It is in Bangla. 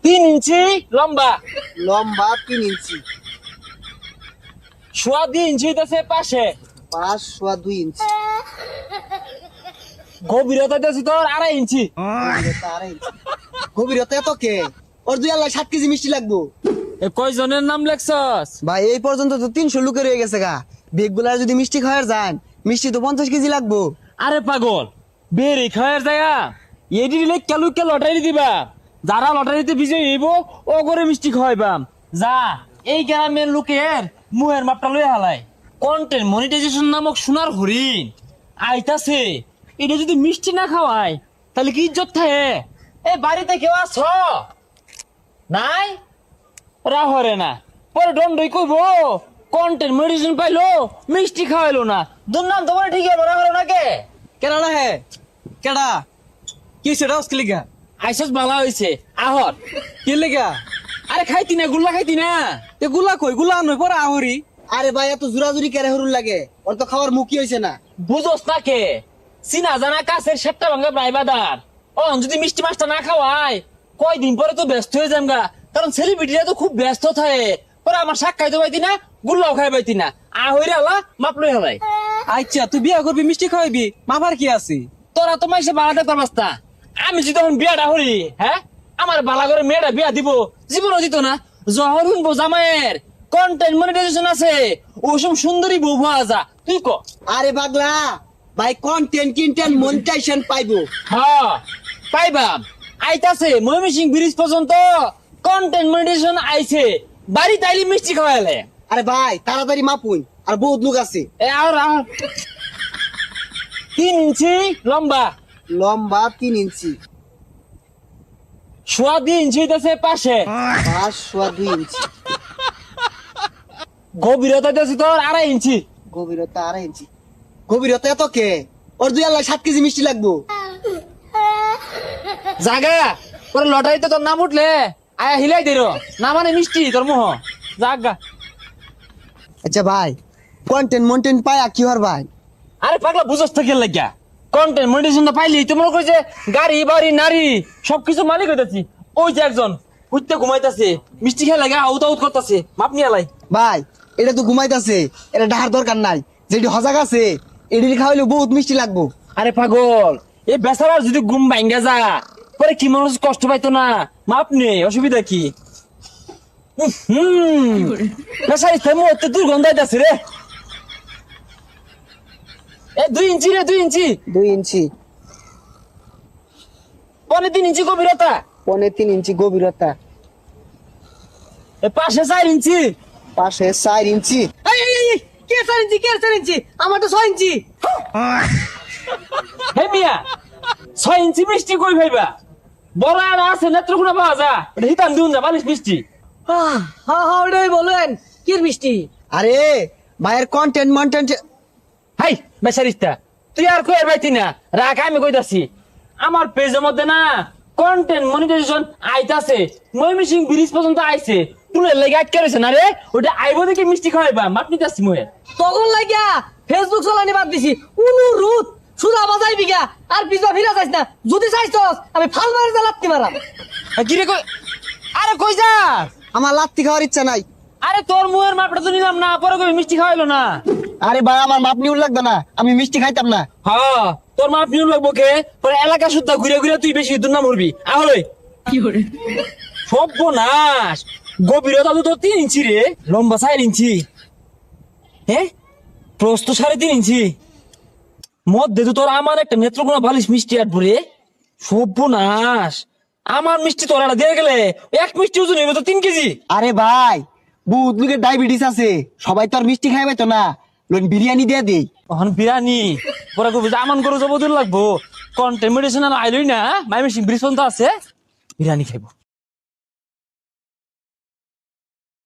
3 ইঞ্চি লম্বা। লম্বা 3 ইঞ্চি। সোয়া 2 ইঞ্চি হইতেছে পাশে। 5.2 ইঞ্চি। গভীরতা হইতেছে তোর 2.5 ইঞ্চি। গভীরতা 2.5 ইঞ্চি। গভীরতা এত কে? ওর 7 কেজি মিষ্টি লাগবো। এ কয়জনের নাম লেখছস? ভাই এই পর্যন্ত তো 300 লোকের হয়ে গেছে গা। বেগগুলা যদি মিষ্টি খাওয়ার যান, মিষ্টি তো 50 কেজি লাগবো। আরে পাগল, বেরে খাওয়ার যায়া এডি দিলে কেলুকে লটারি দিবা। যারা লটারিতে বিজয়ী হইব ও করে মিষ্টি খাওয়াইবাম। যা এই গ্রামের লোকের মুহের মাপটা লই হালাই। কন্টেন্ট মনিটাইজেশন নামক সোনার হরিণ আইতাছে, এটা যদি মিষ্টি না খাওয়ায় তাহলে কি ইজ্জত থাকে? এ বাড়িতে কেউ আছ নাই? রাহরে না, পরে দণ্ডই কইব কন্টেন্ট মনিটাইজেশন পাইলো মিষ্টি খাওয়াইলো না। দুর্নাম তোমার ঠিক আছে, রাহরে না কে? কেডা না হে? কেডা? কি সেটা অস্কি লিগা? আইসস ভালো হইছে আহর। কি লিগা? আরে খাইতি না, গুল্লা খাইতি না? এ গুলা কই? গুলা নই পরে আহরি। আরে ভাই এত জুরাজুরি কেরে হরুন লাগে? ওর তো খাওয়ার মুখই হইছে না। বুঝোস না কে? চিনা জানা কাছের সেটটা ভাঙ্গা প্রাইবাদার। ও যদি মিষ্টি মাছটা না খাওয়ায় কয়দিন পরে তো ব্যস্ত হয়ে যামগা। কারণ সেলিব্রিটিরা তো খুব ব্যস্ত থাকে। পরে আমার শাক খাইতে পাইতি না, গুল্লাও খাই পাইতি না। আহরে আলা মাপ লই হালাই। আচ্ছা তুই বিয়া করবি, মিষ্টি খাওয়াবি, মাফার কি আছে? তোরা তো মাইসে বাড়াতে পারবাস না। আমি যদি তখন বিয়াটা হরি, হ্যাঁ আমার বালা করে মেয়েটা বিয়া দিব, জীবনও দিত না। যখন শুনবো জামাইয়ের কন্টেন্ট মনিটাইজেশন আছে, ওসব সুন্দরী বউ পাওয়া যা, তুই ক। আরে পাগলা, ভাই কন্টেন্ট মনিটাইজেশন পাইবো। হ্যাঁ পাইবাম। আইতাছে ময়মনসিংহ ব্রিজ পর্যন্ত কন্টেন্ট মনিটাইজেশন আইছে। বাড়ি তাইলে মিষ্টি খাওয়াইলে। আরে ভাই তাড়াতাড়ি মাপুন, আর বহুত লোক আছে। এ আর 3 ইঞ্চি লম্বা। লম্বা 3 ইঞ্চি। সোয়া 2 ইঞ্চি হইতেছে পাশে। 5.2 ইঞ্চি। গভীরতা হইতেছে তোর 2.5 ইঞ্চি। গভীরতা 2.5 ইঞ্চি। গভীরতা এত কে? ওর 7 কেজি মিষ্টি লাগবো। জাগা পরে লটারিতে তোর নাম উঠলে আয়া হিলাই দিল না, মানে মিষ্টি তোর মোহ। জাগা। আচ্ছা ভাই কন্টেন্ট পায়া কি হর ভাই? আরে পাগলা বুঝস তো কে লাগিয়া? কন্টেন্ট মনিটাইজেশন পাইলি তুই মনে করি যে গাড়ি বাড়ি নারী সবকিছু মালিক হইতাছি। ওই যে একজন উঠতে ঘুমাইতাছে, মিষ্টি খেয়ে লাগে আউট আউট করতেছে, মাপ নিয়ে লাই। ভাই এটা তো ঘুমাইতাছে, এটা ডাহার দরকার নাই। যেটি হজাগ আছে এটি খাওয়াইলে বহুত মিষ্টি লাগবো। আরে পাগল, এই বেচারার যদি ঘুম ভাঙ্গা যা পরে কি মানুষ কষ্ট পাইতো না? মাপ নেই, অসুবিধা কি? বেচারি মুহূর্তে দুর্গন্ধ আইতাছে রে। এ 2 ইঞ্চি রে, 2 ইঞ্চি। 2 ইঞ্চি। 3.5 ইঞ্চি গভীরতা। 3.5 ইঞ্চি গভীরতা। এ পাশে 4 ইঞ্চি। পাশে 4 ইঞ্চি। কে 4 ইঞ্চি? কে 4 ইঞ্চি? আমার তো 6 ইঞ্চি। হে মিয়া, 6 ইঞ্চি মিষ্টি কই ভাইবা? বড় আর আছে নেত্রকোনা পাওয়া যা, ওটা হিতাম দিউন যা বালিশ মিষ্টি। হ্যাঁ হ্যাঁ ওটাই বলেন কি মিষ্টি। আরে ভাইয়ের কন্টেন্ট হাই বেচারিস্তা, তুই আর কই পাইতি না, রাখ আমি কইতাছি। আমার পেজের মধ্যে না কন্টেন্ট মনিটাইজেশন আইতাছে, ময়মনসিংহ ব্রিজ পর্যন্ত আইছে। তুলে লেগে আটকে রয়েছে না রে, ওটা আইব দেখে মিষ্টি খাওয়াইবা, মাপ নিতাছি ময়ে। তখন লাগিয়া ফেসবুক চালানি বাদ দিছি। অনুরোধ সুদা বাজাই বিঘা আর পিজা ফিরা যাইস না। যদি চাইছস আমি ফাল মারে জ্বালাতি মারাম। কি রে কই? আরে কই যা? আমার লাত্তি খাওয়ার ইচ্ছা নাই। আরে তোর মুয়ের মাপটা তো নিলাম না, পরে কই মিষ্টি খাওয়াইলো না। আরে ভাই আমার মাপ নিউল লাগবে না, আমি মিষ্টি খাইতাম না। হ্যাঁ তোর মাপ নিউ লাগবো কে? পরে এলাকা সুদ্ধা ঘুরে ঘুরে তুই বেশি দুর্নাম করবি। আহলে কি করে সর্বনাশ। গভীরতা তো তোর 3 ইঞ্চি রে, লম্বা 4 ইঞ্চি। হ্যাঁ প্রস্থ 3.5 ইঞ্চি। মধ্যে তো তোর আমার একটা নেত্রকোনা বালিশ মিষ্টি আর পরে। সর্বনাশ, আমার মিষ্টি তোর একটা দিয়ে গেলে এক মিষ্টি ওজন হইবে তো 3 কেজি। আরে ভাই বহুত লোকের ডায়াবেটিস আছে, সবাই তো আর মিষ্টি খাইবে তো না। লোন বিরিয়ানি দিয়ে দেই। এখন বিরিয়ানি পরে করবো যে আমান করে যাবো লাগবো। কন্টেন্ট মনিটাইজেশন আইলই না, ময়মনসিংহ ব্রিজ পর্যন্ত আছে, বিরিয়ানি খাইবো।